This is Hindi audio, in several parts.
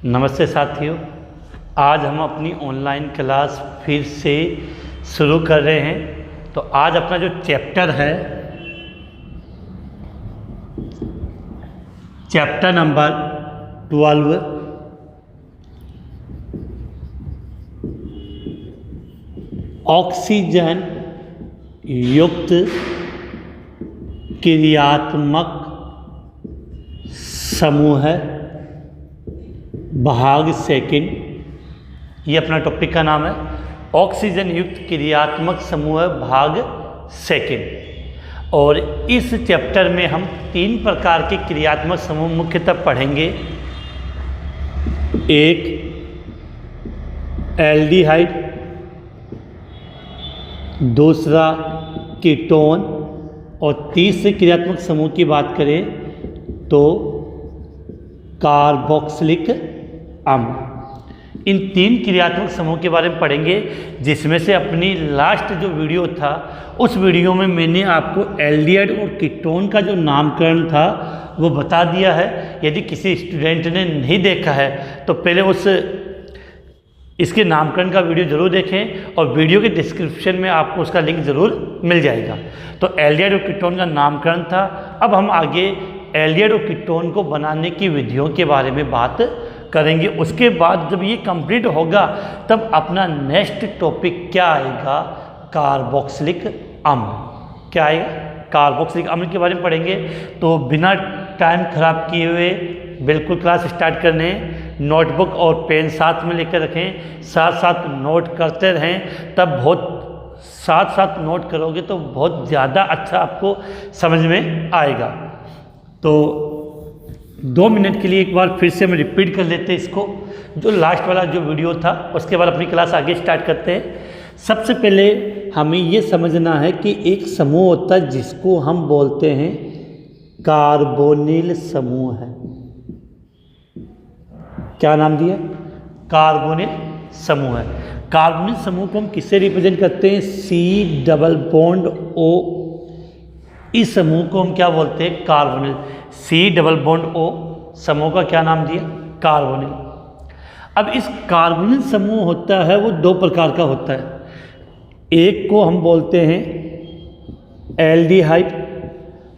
नमस्ते साथियों, आज हम अपनी ऑनलाइन क्लास फिर से शुरू कर रहे हैं। तो आज अपना जो चैप्टर है, चैप्टर नंबर 12, ऑक्सीजन युक्त क्रियात्मक समूह है, भाग सेकंड। ये अपना टॉपिक का नाम है, ऑक्सीजन युक्त क्रियात्मक समूह भाग सेकंड। और इस चैप्टर में हम 3 प्रकार के क्रियात्मक समूह मुख्यतः पढ़ेंगे। एक एल्डिहाइड, दूसरा कीटोन और तीसरे क्रियात्मक समूह की बात करें तो कार्बोक्सिलिक अम्ल। इन 3 क्रियात्मक समूह के बारे में पढ़ेंगे, जिसमें से अपनी लास्ट जो वीडियो था उस वीडियो में मैंने आपको एल्डिहाइड और कीटोन का जो नामकरण था वो बता दिया है। यदि किसी स्टूडेंट ने नहीं देखा है तो पहले इसके नामकरण का वीडियो ज़रूर देखें और वीडियो के डिस्क्रिप्शन में आपको उसका लिंक ज़रूर मिल जाएगा। तो एल्डिहाइड और कीटोन का नामकरण था। अब हम आगे एल्डिहाइड और कीटोन को बनाने की विधियों के बारे में बात करेंगे। उसके बाद जब ये कंप्लीट होगा तब अपना नेक्स्ट टॉपिक क्या आएगा, कार्बोक्सिलिक अम्ल। क्या आएगा? कार्बोक्सिलिक अम्ल के बारे में पढ़ेंगे। तो बिना टाइम खराब किए हुए बिल्कुल क्लास स्टार्ट करने। नोटबुक और पेन साथ में लेकर रखें, साथ साथ नोट करते रहें। तब साथ नोट करोगे तो बहुत ज़्यादा अच्छा आपको समझ में आएगा। तो 2 मिनट के लिए एक बार फिर से हम रिपीट कर लेते हैं इसको, जो लास्ट वाला जो वीडियो था। उसके बाद अपनी क्लास आगे स्टार्ट करते हैं। सबसे पहले हमें ये समझना है कि एक समूह होता है जिसको हम बोलते हैं कार्बोनिल समूह है। क्या नाम दिया? कार्बोनिल समूह है। कार्बोनिल समूह को हम किससे रिप्रेजेंट करते हैं? C double bond O। इस समूह को हम क्या बोलते हैं? Carbonyl. C double bond O समूह का क्या नाम दिया? कार्बोनिल। अब इस कार्बोनिल समूह होता है वो 2 प्रकार का होता है। एक को हम बोलते हैं एल्डिहाइड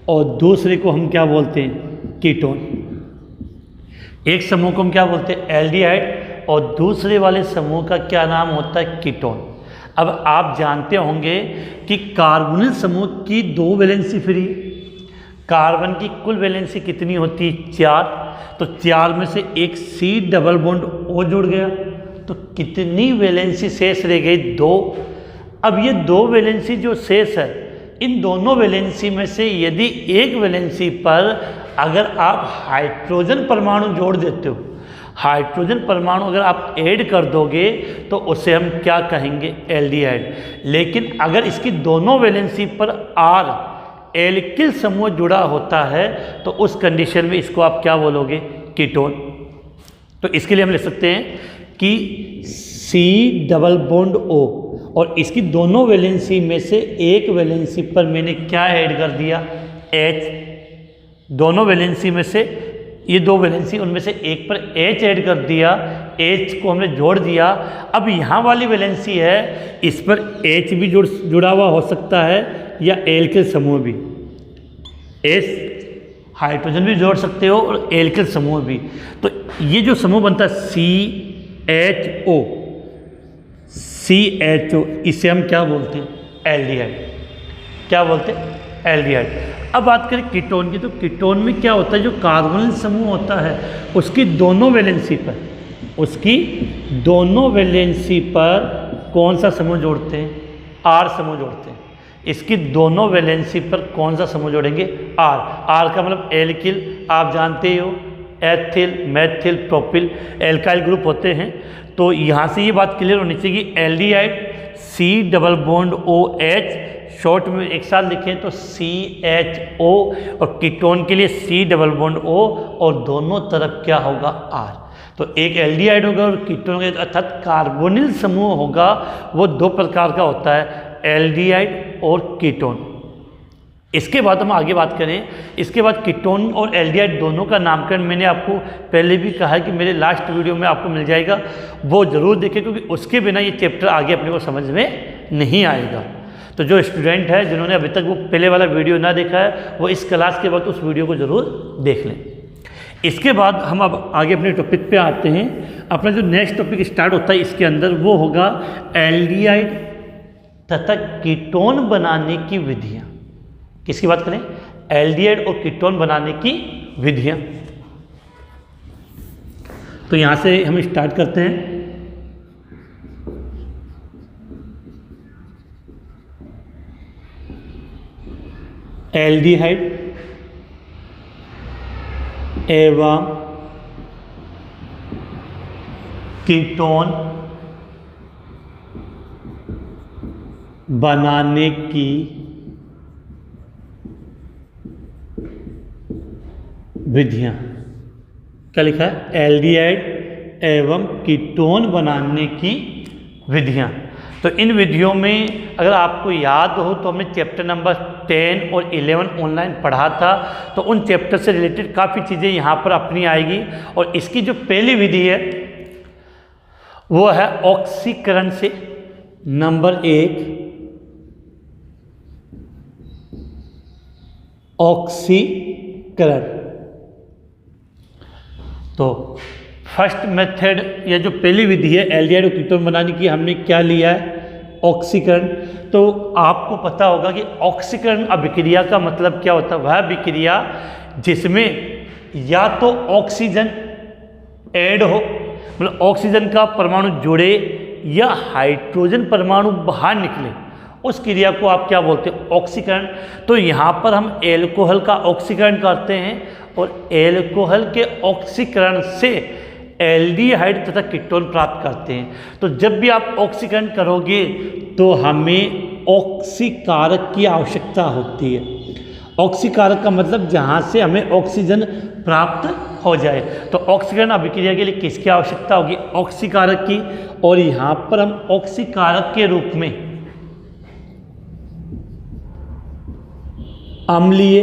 और दूसरे को हम क्या बोलते हैं? कीटोन। एक समूह को हम क्या बोलते हैं? एल्डिहाइड, और दूसरे वाले समूह का क्या नाम होता है? कीटोन। अब आप जानते होंगे कि कार्बोनिल समूह की 2 वैलेंसी फ्री। कार्बन की कुल वैलेंसी कितनी होती है? 4। तो 4 में से एक C डबल बॉन्ड O जुड़ गया, तो कितनी वैलेंसी शेष रह गई? 2। अब ये 2 वैलेंसी जो शेष है, इन दोनों वैलेंसी में से यदि एक वैलेंसी पर अगर आप हाइड्रोजन परमाणु जोड़ देते हो, हाइड्रोजन परमाणु अगर आप ऐड कर दोगे तो उसे हम क्या कहेंगे? एल्डिहाइड। लेकिन अगर इसकी दोनों वैलेंसी पर R एल्किल समूह जुड़ा होता है तो उस कंडीशन में इसको आप क्या बोलोगे? कीटोन। तो इसके लिए हम लिख सकते हैं कि C डबल बॉन्ड O, और इसकी दोनों वैलेंसी में से एक वैलेंसी पर मैंने क्या ऐड कर दिया? H। दोनों वैलेंसी में से ये 2 वैलेंसी, उनमें से एक पर H ऐड कर दिया, H को हमने जोड़ दिया। अब यहाँ वाली वैलेंसी है, इस पर H भी जुड़ा हुआ हो सकता है या एल्किल समूह भी। S हाइड्रोजन भी जोड़ सकते हो और एल्किल समूह भी। तो ये जो समूह बनता है CHO, इसे हम क्या बोलते हैं? एल्डिहाइड। क्या बोलते हैं? एल्डिहाइड। अब बात करें कीटोन की, तो कीटोन में क्या होता है? जो कार्बोनिल समूह होता है उसकी दोनों वैलेंसी पर कौन सा समूह जोड़ते हैं? R समूह जोड़ते हैं। इसकी दोनों वैलेंसी पर कौन सा समूह जोड़ेंगे? R का मतलब एल्किल, आप जानते हो, ethyl, methyl, propyl alkyl group होते हैं। तो यहाँ से ये बात क्लियर होनी चाहिए कि aldehyde C double bond OH, short में एक साथ लिखें तो CHO, और कीटोन के लिए C डबल बॉन्ड O, और दोनों तरफ क्या होगा? R। तो एक एल्डिहाइड होगा और कीटोन होगा, अर्थात कार्बोनिल समूह होगा वो 2 प्रकार का होता है, एल्डिहाइड और कीटोन। इसके बाद हम आगे बात करें, इसके बाद कीटोन और एल्डिहाइड दोनों का नामकरण मैंने आपको पहले भी कहा है कि मेरे लास्ट वीडियो में आपको मिल जाएगा, वो ज़रूर देखें, क्योंकि उसके बिना ये चैप्टर आगे अपने को समझ में नहीं आएगा। तो जो स्टूडेंट है जिन्होंने अभी तक वो पहले वाला वीडियो ना देखा है, वो इस क्लास के वक्त उस वीडियो को ज़रूर देख लें। इसके बाद हम अब आगे अपने टॉपिक पे आते हैं। अपना जो नेक्स्ट टॉपिक स्टार्ट होता है इसके अंदर, वो होगा एल्डिहाइड तथा कीटोन बनाने की विधियाँ। किसकी बात करें? एल्डिहाइड और कीटोन बनाने की विधियाँ। तो यहाँ से हम स्टार्ट करते हैं। एल्डिहाइड एवं कीटोन बनाने की विधियाँ। क्या लिखा है? एल्डिहाइड एवं कीटोन बनाने की विधियाँ। तो इन विधियों में अगर आपको याद हो तो हमने चैप्टर नंबर 10 और 11 ऑनलाइन पढ़ा था, तो उन चैप्टर से रिलेटेड काफ़ी चीज़ें यहाँ पर अपनी आएगी। और इसकी जो पहली विधि है वो है ऑक्सीकरण से। नंबर 1 ऑक्सीकरण। तो फर्स्ट मेथड या जो पहली विधि है एल्डिहाइड और कीटोन बनाने की, हमने क्या लिया है? ऑक्सीकरण। तो आपको पता होगा कि ऑक्सीकरण अभिक्रिया का मतलब क्या होता है? वह अभिक्रिया जिसमें या तो ऑक्सीजन ऐड हो, मतलब ऑक्सीजन का परमाणु जुड़े, या हाइड्रोजन परमाणु बाहर निकले, उस क्रिया को आप क्या बोलते हैं? ऑक्सीकरण। तो यहाँ पर हम एल्कोहल का ऑक्सीकरण करते हैं और एल्कोहल के ऑक्सीकरण से एल्डिहाइड तथा कीटोन प्राप्त करते हैं। तो जब भी आप ऑक्सीकरण करोगे तो हमें ऑक्सीकारक की आवश्यकता होती है। ऑक्सीकारक का मतलब जहाँ से हमें ऑक्सीजन प्राप्त हो जाए। तो ऑक्सीकरण अभिक्रिया के लिए किसकी आवश्यकता होगी? ऑक्सीकारक की। और यहाँ पर हम ऑक्सीकारक के रूप में अम्लीय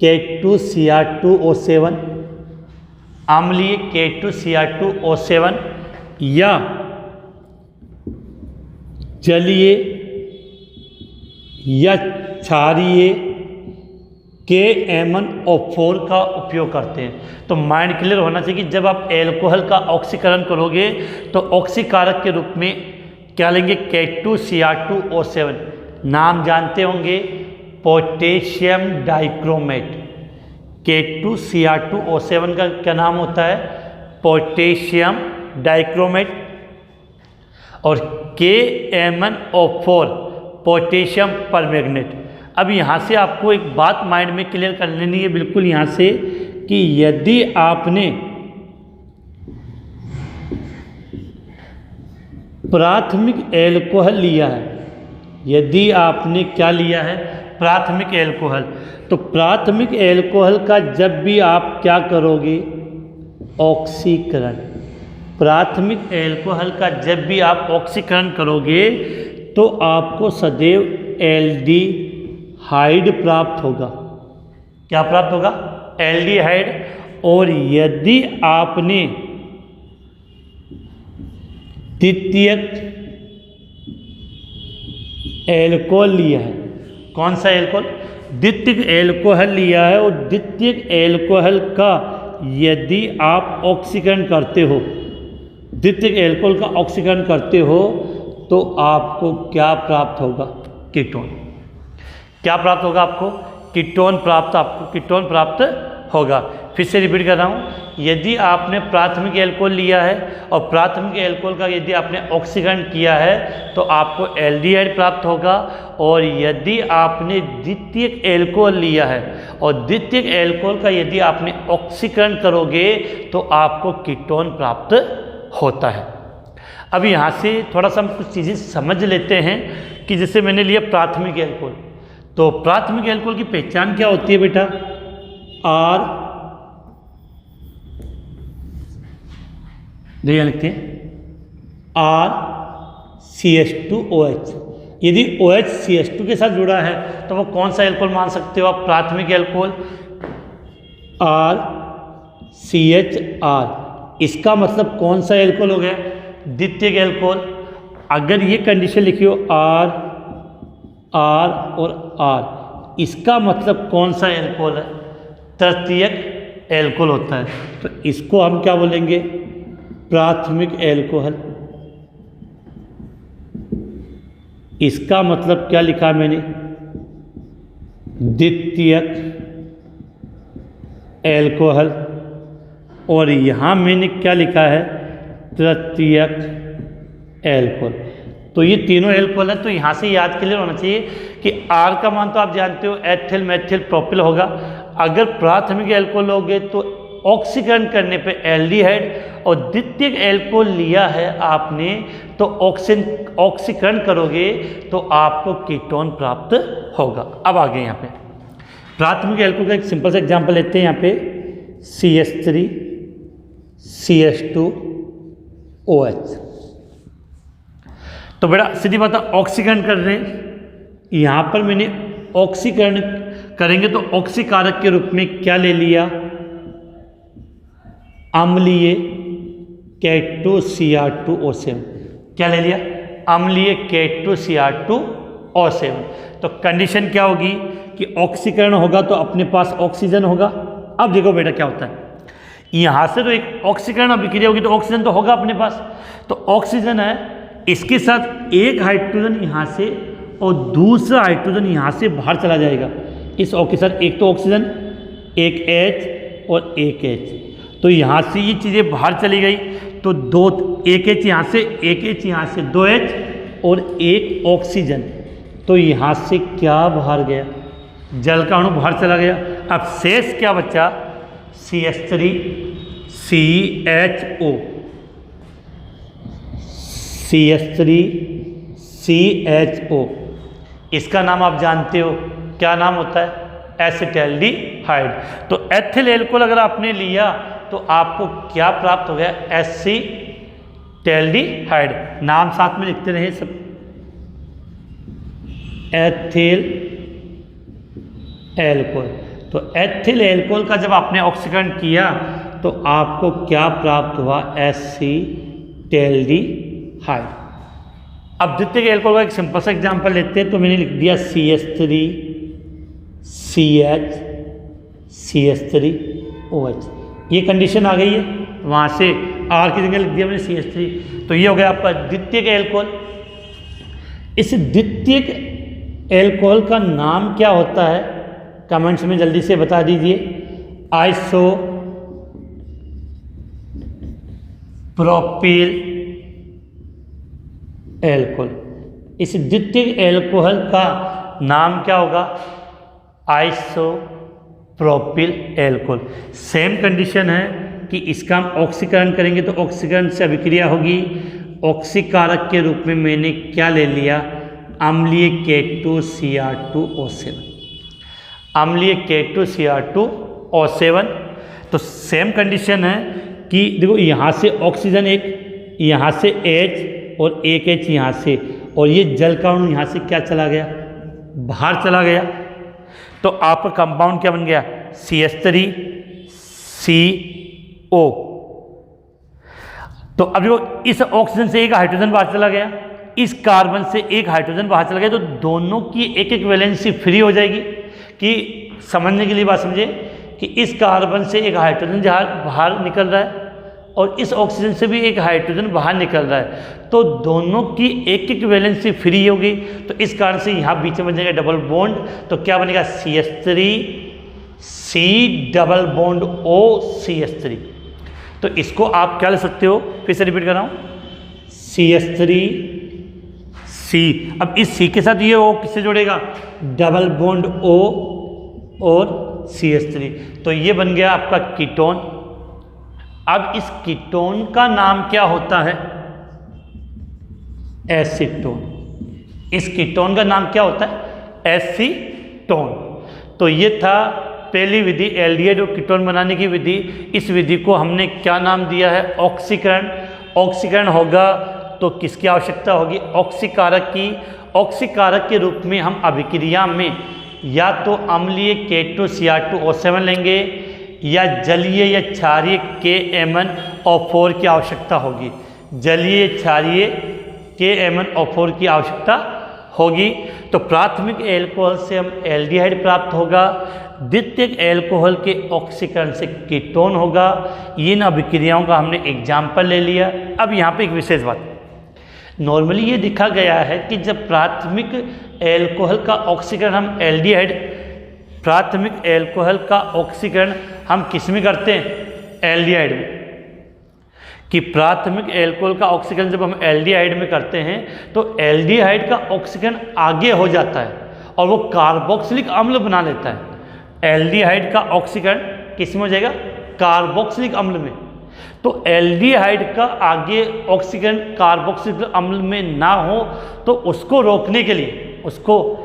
K2Cr2O7, अम्लीय K2Cr2O7 या जलीय या क्षारीय KMnO4 का उपयोग करते हैं। तो माइंड क्लियर होना चाहिए कि जब आप एल्कोहल का ऑक्सीकरण करोगे तो ऑक्सीकारक के रूप में क्या लेंगे? K2Cr2O7। नाम जानते होंगे, पोटेशियम डाइक्रोमेट। K2Cr2O7 का क्या नाम होता है? Potassium dichromate. और KMnO4 पोटेशियम परमैंगनेट। अब यहाँ से आपको एक बात माइंड में क्लियर कर लेनी है बिल्कुल यहाँ से, कि यदि आपने प्राथमिक एल्कोहल लिया है, यदि आपने क्या लिया है? प्राथमिक एल्कोहल। तो प्राथमिक एल्कोहल का जब भी आप क्या करोगे? ऑक्सीकरण। प्राथमिक एल्कोहल का जब भी आप ऑक्सीकरण करोगे तो आपको सदैव एल्डिहाइड प्राप्त होगा। क्या प्राप्त होगा? एल्डिहाइड। और यदि आपने द्वितीयक एल्कोहल लिया है, कौन सा एल्कोहल? द्वितीयक एल्कोहल लिया है, और द्वितीयक एल्कोहल का यदि आप ऑक्सीकरण करते हो, द्वितीयक एल्कोहल का ऑक्सीकरण करते हो, तो आपको क्या प्राप्त होगा? कीटोन। क्या प्राप्त होगा आपको? कीटोन प्राप्त, आपको कीटोन प्राप्त होगा। फिर से रिपीट कर रहा हूँ, यदि आपने प्राथमिक एल्कोहल लिया है और प्राथमिक एल्कोहल का यदि आपने ऑक्सीकरण किया है तो आपको एल्डिहाइड प्राप्त होगा। और यदि आपने द्वितीयक एल्कोहल लिया है और द्वितीयक एल्कोहल का यदि आपने ऑक्सीकरण करोगे तो आपको कीटोन प्राप्त होता है। अब यहाँ से थोड़ा सा हम कुछ चीज़ें समझ लेते हैं कि जैसे मैंने लिया प्राथमिक एल्कोहल, तो प्राथमिक एल्कोहल की पहचान क्या होती है बेटा? R, देखिए लिखते हैं RCH2OH। यदि OH CH2 के साथ जुड़ा है तो वो कौन सा एल्कोहल मान सकते हो आप? प्राथमिक एल्कोहल RCHR। इसका मतलब कौन सा एल्कोहल हो गया? द्वितीयक एल्कोहल। अगर ये कंडीशन लिखी हो R और R, इसका मतलब कौन सा एल्कोहल है? तृतीयक एल्कोहल होता है। तो इसको हम क्या बोलेंगे? प्राथमिक एल्कोहल। इसका मतलब क्या लिखा मैंने? द्वितीयक एल्कोहल। और यहाँ मैंने क्या लिखा है? तृतीयक एल्कोहल। तो ये तीनों एल्कोहल है। तो यहाँ से याद क्लियर होना चाहिए कि R का मान तो आप जानते हो एथिल मेथिल प्रोपिल होगा। अगर प्राथमिक एल्कोहल लोगे तो ऑक्सीकरण करने पे एल्डिहाइड, और द्वितीयक एल्कोहल लिया है आपने तो ऑक्सीकरण करोगे तो आपको कीटोन प्राप्त होगा। अब आगे यहाँ पे प्राथमिक एल्कोहल का एक सिंपल सा एग्जांपल लेते हैं। यहाँ पे CH3 CH2 OH। तो बेटा सीधी बात है, ऑक्सीकरण कर रहे हैं। यहाँ पर मैंने ऑक्सीकरण करेंगे तो ऑक्सीकारक के रूप में क्या ले लिया? अम्लीय K2Cr2O7। क्या ले लिया? अम्लीय K2Cr2O7। तो कंडीशन क्या होगी कि ऑक्सीकरण होगा तो अपने पास ऑक्सीजन होगा। अब देखो बेटा क्या होता है, यहाँ से तो एक ऑक्सीकरण अभिक्रिया होगी तो ऑक्सीजन तो होगा अपने पास। तो ऑक्सीजन है, इसके साथ एक हाइड्रोजन यहाँ से और दूसरा हाइड्रोजन यहाँ से बाहर चला जाएगा। इस O के साथ एक तो ऑक्सीजन, एक H और एक H। तो यहाँ से ये चीज़ें बाहर चली गई तो एक H यहाँ से, एक H यहाँ से, 2H और एक ऑक्सीजन। तो यहाँ से क्या बाहर गया? जल का अणु बाहर चला गया। अब शेष क्या बचा? CH3CHO। CH3CHO, इसका नाम आप जानते हो क्या नाम होता है? एसिटैल्डिहाइड। तो एथिल एल्कोहल अगर आपने लिया तो आपको क्या प्राप्त हो गया? एसिटैल्डिहाइड। नाम साथ में लिखते रहे सब। Ethyl alcohol. तो एथिल एल्कोहल का जब आपने ऑक्सीकरण किया तो आपको क्या प्राप्त हुआ? एसिटैल्डिहाइड। अब द्वितीयक एल्कोहल का एक सिंपल सा एग्जांपल लेते हैं। तो मैंने लिख दिया CH3CH3OH। ये कंडीशन आ गई है, वहाँ से R की जगह लिख दिया मैंने CH3। तो ये हो गया आपका द्वितीयक एल्कोहल। इस द्वितीयक एल्कोहल का नाम क्या होता है? कमेंट्स में जल्दी से बता दीजिए। Isopropyl alcohol. इस द्वितीयक एल्कोहल का नाम क्या होगा? Isopropyl alcohol. सेम कंडीशन है कि इसका हम ऑक्सीकरण करेंगे तो ऑक्सीकरण से अभिक्रिया होगी। ऑक्सीकारक के रूप में मैंने क्या ले लिया? अम्लीय K2Cr2O7। अम्लीय K2Cr2O7। तो सेम कंडीशन है कि देखो यहाँ से ऑक्सीजन एक, यहाँ से H और एक H यहाँ से, और ये जल का अणु यहाँ से क्या चला गया? बाहर चला गया। तो आपका कंपाउंड क्या बन गया? CH3CO। तो अब देखो इस ऑक्सीजन से एक हाइड्रोजन बाहर चला गया, इस कार्बन से एक हाइड्रोजन बाहर चला गया, तो दोनों की एक एक वैलेंसी फ्री हो जाएगी। कि समझने के लिए बात समझे कि इस कार्बन से एक हाइड्रोजन बाहर निकल रहा है और इस ऑक्सीजन से भी एक हाइड्रोजन बाहर निकल रहा है, तो दोनों की एक एक वैलेंसी फ्री होगी। तो इस कारण से यहाँ बीच में बन जाएगा डबल बॉन्ड। तो क्या बनेगा? CH3C double bond OCH3। तो इसको आप क्या ले सकते हो? फिर से रिपीट कर रहा हूँ, CH3C। अब इस C के साथ ये O किससे जोड़ेगा? डबल बॉन्ड O और CH3। तो ये बन गया आपका कीटोन। अब इस कीटोन का नाम क्या होता है? एसीटोन। इस कीटोन का नाम क्या होता है? एसीटोन। तो ये था पहली विधि, एल्डिहाइड और कीटोन बनाने की विधि। इस विधि को हमने क्या नाम दिया है? ऑक्सीकरण। ऑक्सीकरण होगा तो किसकी आवश्यकता होगी? ऑक्सीकारक की। ऑक्सीकारक के रूप में हम अभिक्रिया में या तो अम्लीय K2Cr2O7 लेंगे या जलीय या क्षारीय KMnO4 की आवश्यकता होगी। जलीय क्षारीय KMnO4 की आवश्यकता होगी। तो प्राथमिक एल्कोहल से हम एल्डिहाइड प्राप्त होगा, द्वितीयक एल्कोहल के ऑक्सीकरण से कीटोन होगा। इन अभिक्रियाओं का हमने एग्जाम्पल ले लिया। अब यहाँ पे एक विशेष बात, नॉर्मली ये देखा गया है कि जब प्राथमिक एल्कोहल का ऑक्सीकरण हम एल्डिहाइड, प्राथमिक एल्कोहल का ऑक्सीकरण हम किस में करते हैं? एल्डिहाइड में। कि प्राथमिक एल्कोहल का ऑक्सीकरण जब हम एल्डिहाइड में करते हैं तो एल्डिहाइड का ऑक्सीकरण आगे हो जाता है और वो कार्बोक्सिलिक अम्ल बना लेता है। एल्डिहाइड का ऑक्सीकरण किस में हो जाएगा? कार्बोक्सिलिक अम्ल में। तो एल्डिहाइड का आगे ऑक्सीकरण कार्बोक्सिलिक अम्ल में ना हो तो उसको रोकने के लिए, उसको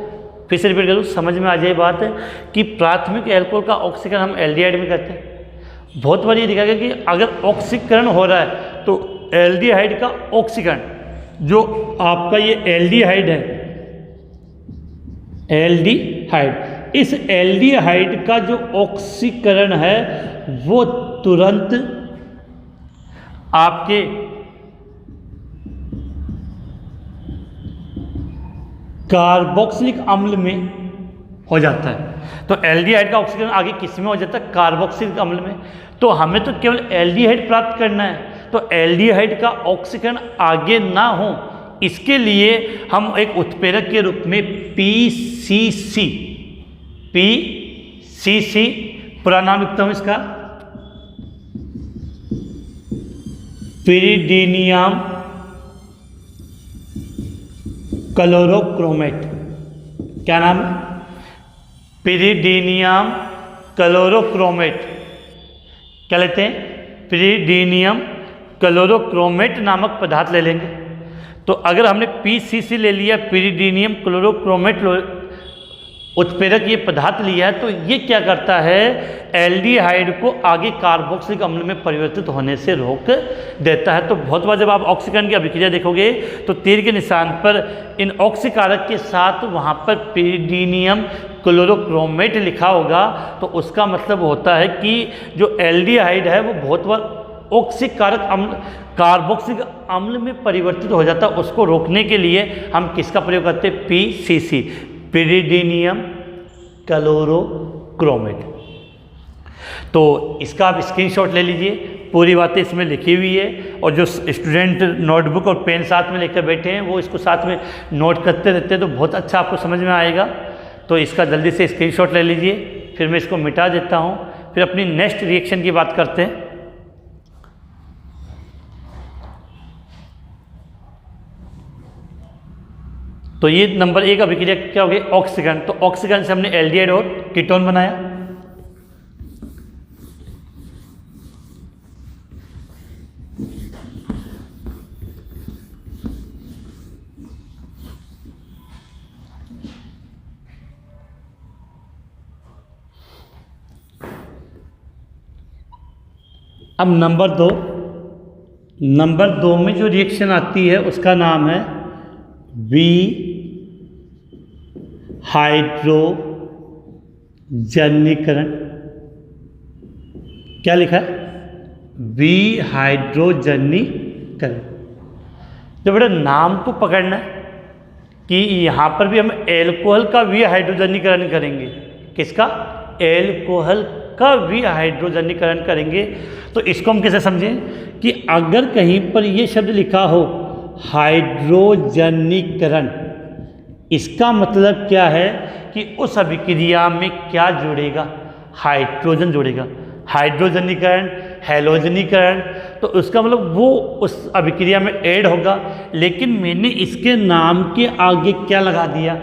फिर से रिपीट करूँ, समझ में आ जाए बात है कि प्राथमिक एल्कोहल का ऑक्सीकरण हम एल्डिहाइड में करते हैं। बहुत बार ये देखा गया कि अगर ऑक्सीकरण हो रहा है तो एल्डिहाइड का ऑक्सीकरण, जो आपका ये एल्डिहाइड है, एल्डिहाइड, इस एल्डिहाइड का जो ऑक्सीकरण है वो तुरंत आपके कार्बोक्सिलिक अम्ल में हो जाता है। तो एल्डिहाइड का ऑक्सीकरण आगे किस में हो जाता है? कार्बोक्सिलिक अम्ल में। तो हमें तो केवल एल्डिहाइड प्राप्त करना है, तो एल्डिहाइड का ऑक्सीकरण आगे ना हो इसके लिए हम एक उत्प्रेरक के रूप में PCC, पूरा नाम लिखता हूं इसका, पिरिडीनियम क्लोरोक्रोमेट। क्या नाम है? पिरिडीनियम क्लोरोक्रोमेट। क्या लेते हैं? पिरिडीनियम क्लोरोक्रोमेट नामक पदार्थ ले लेंगे। तो अगर हमने PCC ले लिया, पिरिडीनियम क्लोरोक्रोमेट उत्प्रेरक ये पदार्थ लिया है, तो ये क्या करता है? एल्डिहाइड को आगे कार्बोक्सिलिक अम्ल में परिवर्तित होने से रोक देता है। तो बहुत बार जब आप ऑक्सीकरण की अभिक्रिया देखोगे तो तीर के निशान पर इन ऑक्सीकारक के साथ वहाँ पर पिरिडीनियम क्लोरोक्रोमेट लिखा होगा, तो उसका मतलब होता है कि जो एल्डिहाइड है वो बहुत बार ऑक्सीकारक अम्ल, कार्बोक्सिलिक अम्ल में परिवर्तित हो जाता है। उसको रोकने के लिए हम किसका प्रयोग करते हैं? PCC, pyridinium chlorochromate. तो इसका आप स्क्रीनशॉट ले लीजिए, पूरी बातें इसमें लिखी हुई है। और जो स्टूडेंट नोटबुक और पेन साथ में लेकर बैठे हैं वो इसको साथ में नोट करते रहते हैं तो बहुत अच्छा आपको समझ में आएगा। तो इसका जल्दी से स्क्रीनशॉट ले लीजिए, फिर मैं इसको मिटा देता हूँ, फिर अपनी नेक्स्ट रिएक्शन की बात करते हैं। तो ये नंबर 1 अभिक्रिया क्या हो गई? ऑक्सीकरण। तो ऑक्सीकरण से हमने एल्डिहाइड और कीटोन बनाया। अब नंबर 2 में जो रिएक्शन आती है उसका नाम है विहाइड्रोजनीकरण। क्या लिखा है? विहाइड्रोजनीकरण। तो बेटा नाम को पकड़ना है कि यहाँ पर भी हम एल्कोहल का विहाइड्रोजनीकरण करेंगे। किसका? एल्कोहल का विहाइड्रोजनीकरण करेंगे। तो इसको हम कैसे समझें कि अगर कहीं पर ये शब्द लिखा हो हाइड्रोजनीकरण, इसका मतलब क्या है कि उस अभिक्रिया में क्या जुड़ेगा? हाइड्रोजन जुड़ेगा। हाइड्रोजनीकरण, हैलोजनीकरण, तो उसका मतलब वो उस अभिक्रिया में ऐड होगा। लेकिन मैंने इसके नाम के आगे क्या लगा दिया?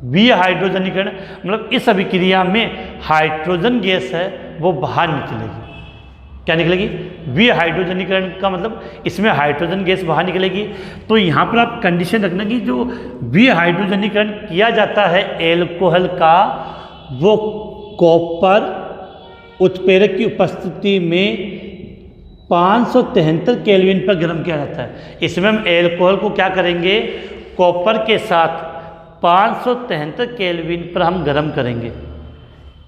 विहाइड्रोजनीकरण। मतलब इस अभिक्रिया में हाइड्रोजन गैस है वो बाहर निकलेगी। क्या निकलेगी? विहाइड्रोजनीकरण का मतलब इसमें हाइड्रोजन गैस बाहर निकलेगी। तो यहाँ पर आप कंडीशन रखना कि जो विहाइड्रोजनीकरण किया जाता है एल्कोहल का, वो कॉपर उत्प्रेरक की उपस्थिति में 573 केल्विन पर गर्म किया जाता है। इसमें हम एल्कोहल को क्या करेंगे? कॉपर के साथ 573 केल्विन पर हम गर्म करेंगे।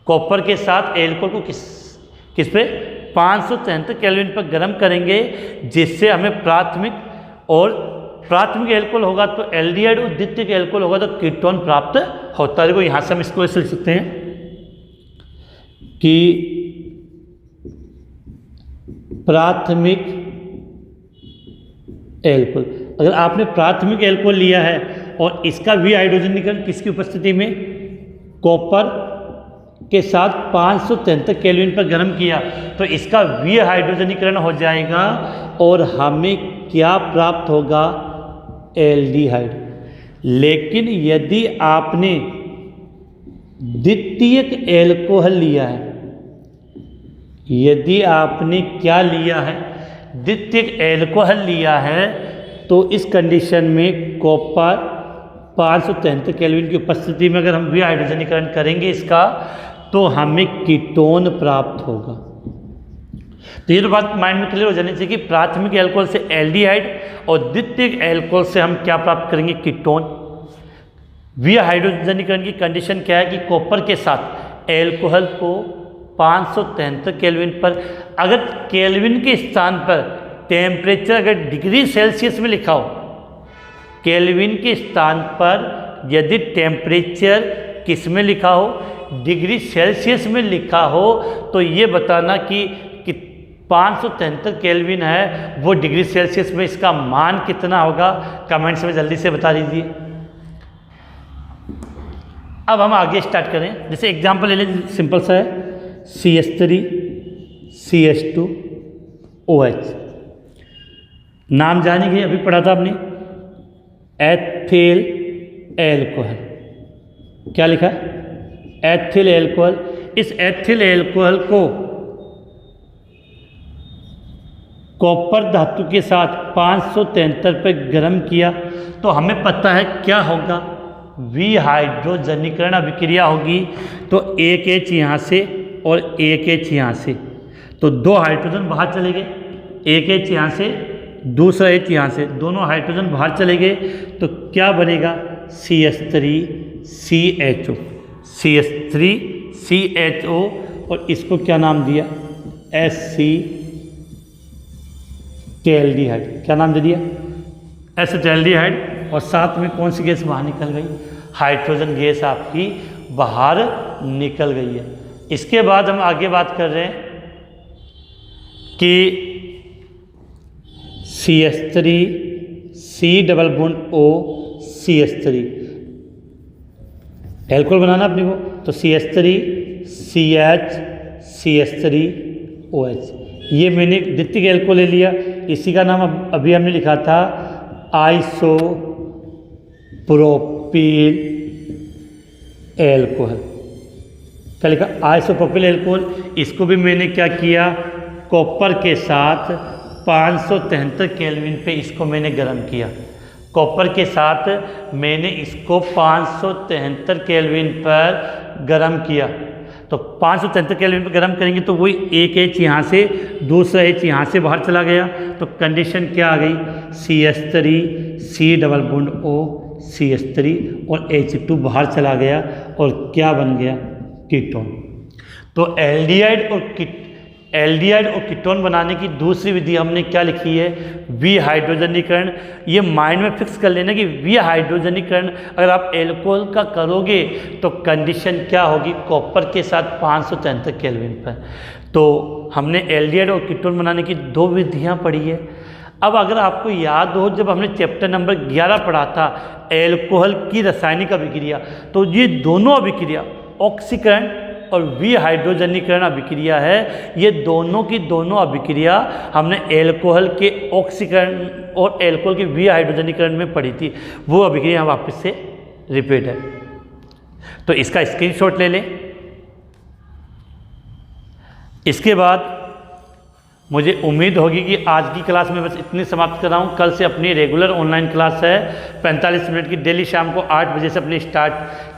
कॉपर के साथ एल्कोहल को किस पे 573 केल्विन पर गर्म करेंगे, जिससे हमें प्राथमिक एल्कोहल होगा तो एल्डिहाइड और द्वितीयक एल्कोहल होगा तो कीटोन प्राप्त होता है। देखो यहाँ से हम इसको ऐसे लिख सकते हैं कि प्राथमिक एल्कोहल, अगर आपने प्राथमिक एल्कोहल लिया है और इसका वी हाइड्रोजनीकरण किसकी उपस्थिति में, कॉपर के साथ 573 केल्विन पर गर्म किया तो इसका वी हाइड्रोजनीकरण हो जाएगा और हमें क्या प्राप्त होगा, एल्डिहाइड। लेकिन यदि आपने द्वितीयक एल्कोहल लिया है, यदि आपने क्या लिया है, द्वितीयक एल्कोहल लिया है, तो इस कंडीशन में कॉपर 573 केल्विन की उपस्थिति में अगर हम वी हाइड्रोजनीकरण करेंगे इसका, तो हमें कीटोन प्राप्त होगा। तो ये तो बात माइंड में क्लियर हो जानी चाहिए कि प्राथमिक एल्कोहल से एल्डिहाइड और द्वितीयक एल्कोहल से हम क्या प्राप्त करेंगे, कीटोन। वी हाइड्रोजनीकरण की कंडीशन क्या है कि कॉपर के साथ एल्कोहल को 573 केल्विन पर, अगर केल्विन के स्थान पर टेम्परेचर अगर डिग्री सेल्सियस में लिखा हो, केल्विन के स्थान पर यदि टेम्परेचर किस में लिखा हो, डिग्री सेल्सियस में लिखा हो, तो ये बताना कि 573 केल्विन है वो डिग्री सेल्सियस में इसका मान कितना होगा, कमेंट्स में जल्दी से बता दीजिए। अब हम आगे स्टार्ट करें, जैसे एग्जांपल ले लें, सिंपल सा है, CH3 CH2 OH। नाम जानेंगे, अभी पढ़ा था आपने, एथिल एल्कोहल। क्या लिखा है, एथिल एल्कोहल। इस एथिल एल्कोहल को कॉपर धातु के साथ 573 पर गर्म किया तो हमें पता है क्या होगा, वी हाइड्रोजनीकरण अभिक्रिया होगी। तो एक H यहाँ से और एक H यहाँ से, तो दो हाइड्रोजन बाहर चले गए, एक H यहाँ से दूसरा H यहाँ से, दोनों हाइड्रोजन बाहर चले गए, तो क्या बनेगा, CH3CHO, CH3CHO, और इसको क्या नाम दिया, एसिटाल्डिहाइड। क्या नाम दे दिया, एसिटाल्डिहाइड। और साथ में कौन सी गैस बाहर निकल गई, हाइड्रोजन गैस आपकी बाहर निकल गई है। इसके बाद हम आगे बात कर रहे हैं कि CH3 C double bond O CH3 alcohol बनाना अपने को, तो CH3 CH CH3 OH। ये मैंने द्वितीयक एल्कोहल ले लिया, इसी का नाम अभी हमने लिखा था आइसोप्रोपिल एल्कोहल। क्या लिखा, आइसोप्रोपिल एल्कोहल। इसको भी मैंने क्या किया, कॉपर के साथ 573 केल्विन पे इसको मैंने गर्म किया। कॉपर के साथ मैंने इसको 573 केल्विन पर गर्म किया। तो 573 केल्विन पर गर्म करेंगे तो वही एक H यहाँ से दूसरा H यहाँ से बाहर चला गया, तो कंडीशन क्या आ गई, CH3 C double bond O CH3 और H2 बाहर चला गया और क्या बन गया, कीटोन। तो एल्डिहाइड और कीटोन बनाने की दूसरी विधि हमने क्या लिखी है, वी हाइड्रोजनीकरण। ये माइंड में फिक्स कर लेना कि वी हाइड्रोजनीकरण अगर आप एल्कोहल का करोगे तो कंडीशन क्या होगी, कॉपर के साथ 573 केल्विन पर। तो हमने एल्डिहाइड और कीटोन बनाने की दो विधियां पढ़ी है। अब अगर आपको याद हो, जब हमने चैप्टर नंबर 11 पढ़ा था एल्कोहल की रासायनिक अभिक्रिया, तो ये दोनों अभिक्रिया ऑक्सीकरण और वी हाइड्रोजनीकरण अभिक्रिया है, ये दोनों की दोनों अभिक्रिया हमने एल्कोहल के ऑक्सीकरण और एल्कोहल के वी हाइड्रोजनीकरण में पढ़ी थी। वो अभिक्रिया वापस से रिपीट है, तो इसका स्क्रीनशॉट ले लें। इसके बाद मुझे उम्मीद होगी कि आज की क्लास में बस इतनी समाप्त कर रहा हूँ। कल से अपनी रेगुलर ऑनलाइन क्लास है 45 मिनट की, डेली शाम को 8 बजे से अपनी स्टार्ट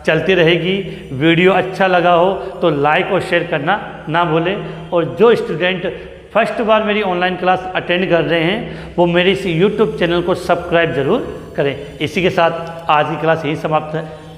चलती रहेगी। वीडियो अच्छा लगा हो तो लाइक और शेयर करना ना भूलें, और जो स्टूडेंट फर्स्ट बार मेरी ऑनलाइन क्लास अटेंड कर रहे हैं वो मेरे इस यूट्यूब चैनल को सब्सक्राइब ज़रूर करें। इसी के साथ आज की क्लास यही समाप्त है।